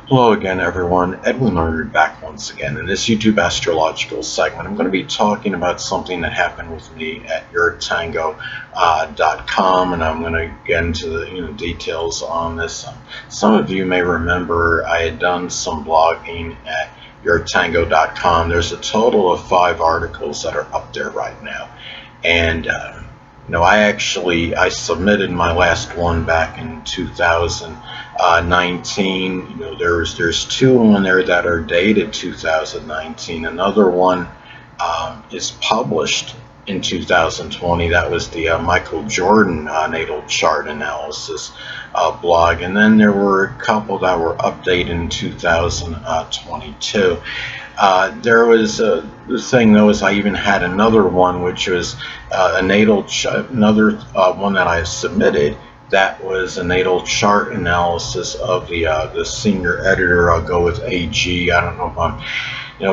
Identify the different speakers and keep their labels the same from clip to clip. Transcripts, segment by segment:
Speaker 1: Hello again, everyone. Edwin Learnard back once again. In this YouTube astrological segment, I'm going to be talking about something that happened with me at YourTango.com, and I'm going to get into the details on this. Some of you may remember I had done some blogging at YourTango.com. There's a total of 5 articles that are up there right now, and I submitted my last one back in 2019. There's 2 on there that are dated 2019. Another one is published in 2020. That was the Michael Jordan natal chart analysis blog, and then there were a couple that were updated in 2022. There was the thing though is I even had another one which was another one that I submitted. That was a natal chart analysis of the senior editor. I'll go with AG. I don't know if I'm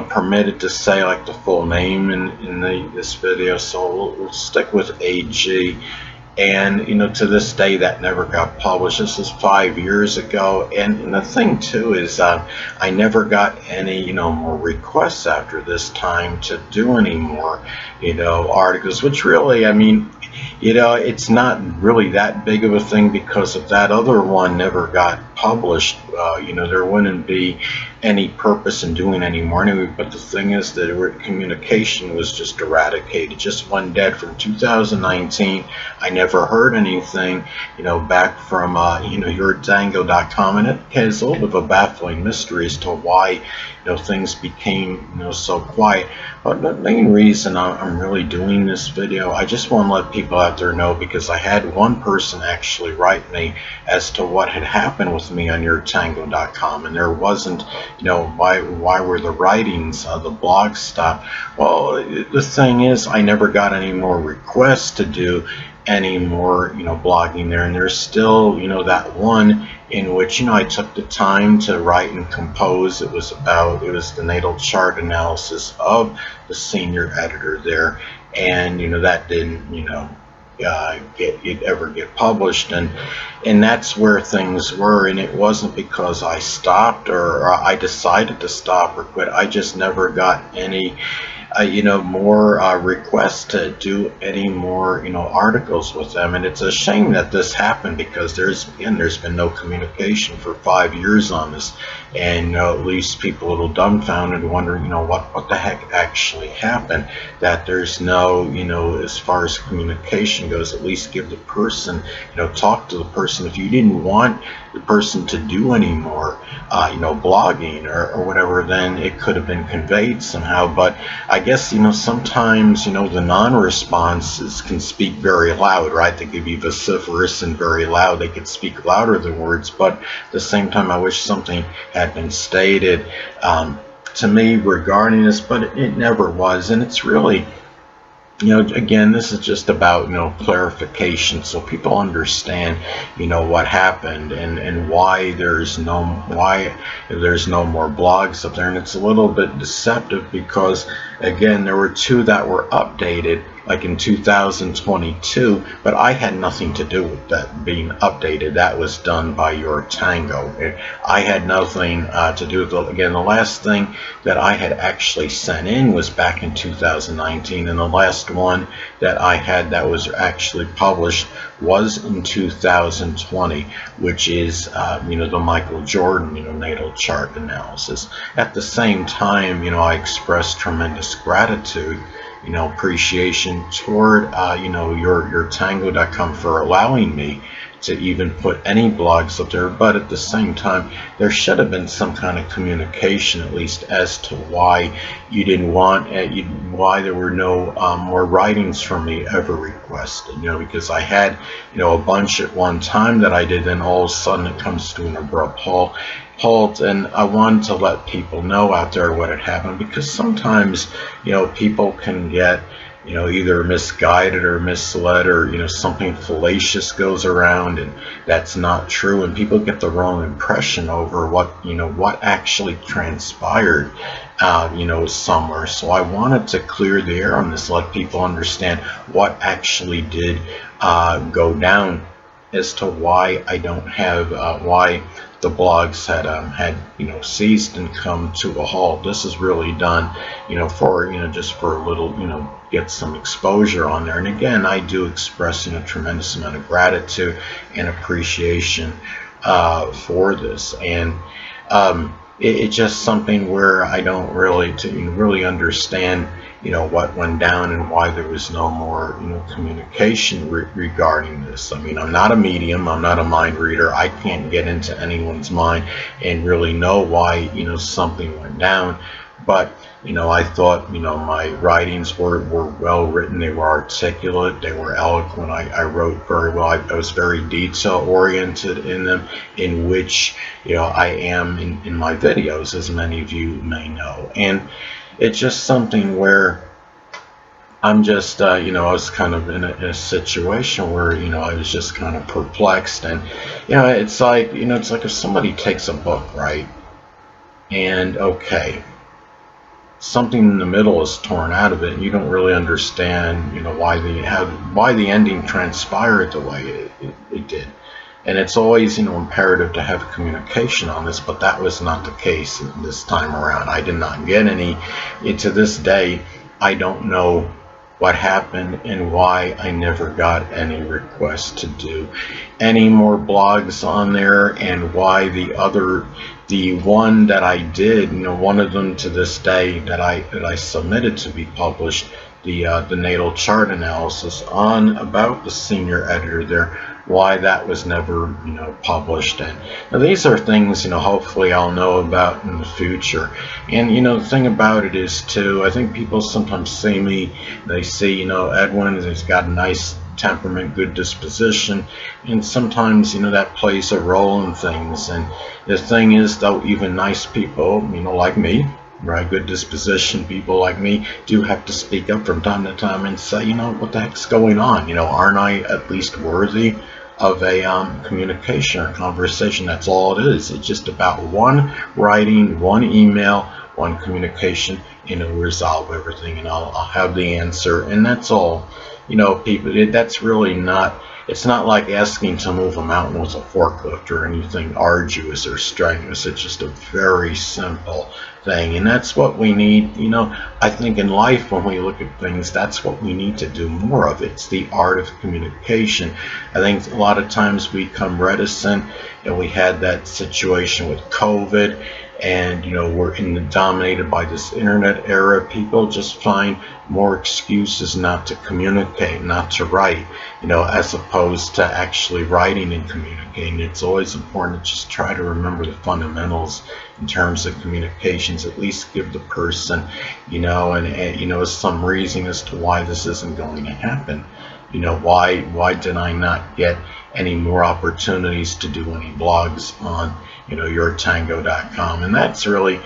Speaker 1: permitted to say like the full name in this video, so we'll stick with AG. And to this day that never got published. This is 5 years ago, and the thing too is I never got any more requests after this time to do any more articles, which really, I mean, it's not really that big of a thing, because if that other one never got published, there wouldn't be any purpose in doing any more anyway. But the thing is that communication was just eradicated, just went dead from 2019. I never heard anything back from YourTango.com, and it is a little bit of a baffling mystery as to why things became so quiet. But the main reason I'm really doing this video, I just want to let people out there know, because I had one person actually write me as to what had happened with me on YourTango.com, and there wasn't, why were the writings, the blog stopped? Well, the thing is, I never got any more requests to do any more blogging there, and there's still that one in which I took the time to write and compose. It was the natal chart analysis of the senior editor there, and that didn't ever get published, and that's where things were. And it wasn't because I stopped or I decided to stop or quit. I just never got any more requests to do any more articles with them. And it's a shame that this happened, because there's been no communication for 5 years on this, and at least people a little dumbfounded, wondering what the heck actually happened. That there's no as far as communication goes, at least give the person talk to the person. If you didn't want the person to do any more blogging or whatever, then it could have been conveyed somehow. But I guess sometimes the non-responses can speak very loud, right? They could be vociferous and very loud. They could speak louder than words. But at the same time, I wish something had been stated to me regarding this, but it never was. And it's really, again, this is just about clarification, so people understand what happened and why there's no more blogs up there. And it's a little bit deceptive, because again, there were 2 that were updated like in 2022, but I had nothing to do with that being updated. That was done by YourTango. I had nothing to do with it. Again, the last thing that I had actually sent in was back in 2019, and the last one that I had that was actually published was in 2020, which is the Michael Jordan natal chart analysis. At the same time, I expressed tremendous gratitude, appreciation toward YourTango.com for allowing me to even put any blogs up there. But at the same time, there should have been some kind of communication, at least, as to why you didn't want why there were no more writings from me ever requested. Because I had a bunch at one time that I did, then all of a sudden it comes to an abrupt halt. And I wanted to let people know out there what had happened, because sometimes people can get either misguided or misled, or something fallacious goes around and that's not true, and people get the wrong impression over what actually transpired somewhere. So I wanted to clear the air on this, let people understand what actually did go down as to why I don't have why the blogs had ceased and come to a halt. This is really done for just for a little get some exposure on there. And again, I do express a tremendous amount of gratitude and appreciation for this. And it's just something where I don't really understand what went down and why there was no more communication regarding this. I mean, I'm not a medium, I'm not a mind reader. I can't get into anyone's mind and really know why something went down. But I thought my writings were well written, they were articulate, they were eloquent. I wrote very well. I was very detail oriented in them, in which I am in my videos, as many of you may know. And it's just something where I'm just I was kind of in a situation where I was just kind of perplexed. And it's like it's like if somebody takes a book, right, and okay, something in the middle is torn out of it, and you don't really understand why the ending transpired the way it did. And it's always imperative to have communication on this, but that was not the case this time around. I did not get any. To this day, I don't know what happened and why I never got any requests to do any more blogs on there, and why the one that I did, one of them to this day that I submitted to be published, the natal chart analysis on about the senior editor there, why that was never published. And now these are things hopefully I'll know about in the future. And the thing about it is too, I think people sometimes see me, they see Edwin, he's got a nice temperament, good disposition, and sometimes that plays a role in things. And the thing is, though, even nice people like me, right, good disposition people like me, do have to speak up from time to time and say, what the heck's going on? Aren't I at least worthy of a communication or conversation? That's all it is. It's just about one writing, one email, one communication, resolve everything, and I'll have the answer, and that's all. People, that's really not, it's not like asking to move a mountain with a forklift or anything arduous or strenuous. It's just a very simple thing, and that's what we need. I think in life, when we look at things, that's what we need to do more of. It's the art of communication. I think a lot of times we become reticent, and we had that situation with COVID, and we're dominated by this internet era. People just find more excuses not to communicate, not to write, as opposed to actually writing and communicating. It's always important to just try to remember the fundamentals in terms of communications, at least give the person some reason as to why this isn't going to happen. Why did I not get any more opportunities to do any blogs on yourtango.com? And that's really,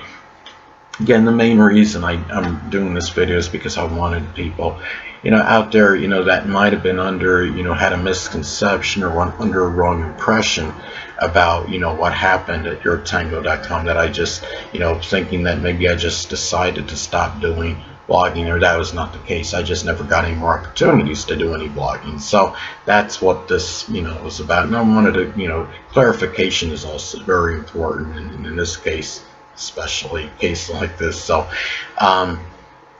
Speaker 1: again, the main reason I'm doing this video is because I wanted people out there that might have been under had a misconception or under a wrong impression about what happened at yourtango.com, that I just thinking that maybe I just decided to stop doing blogging, or that was not the case. I just never got any more opportunities to do any blogging. So that's what this was about. And I wanted to clarification is also very important, and in this case, especially a case like this. So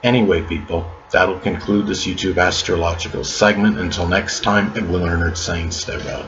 Speaker 1: anyway, people, that'll conclude this YouTube astrological segment. Until next time, Edwin Learnard saying stay well.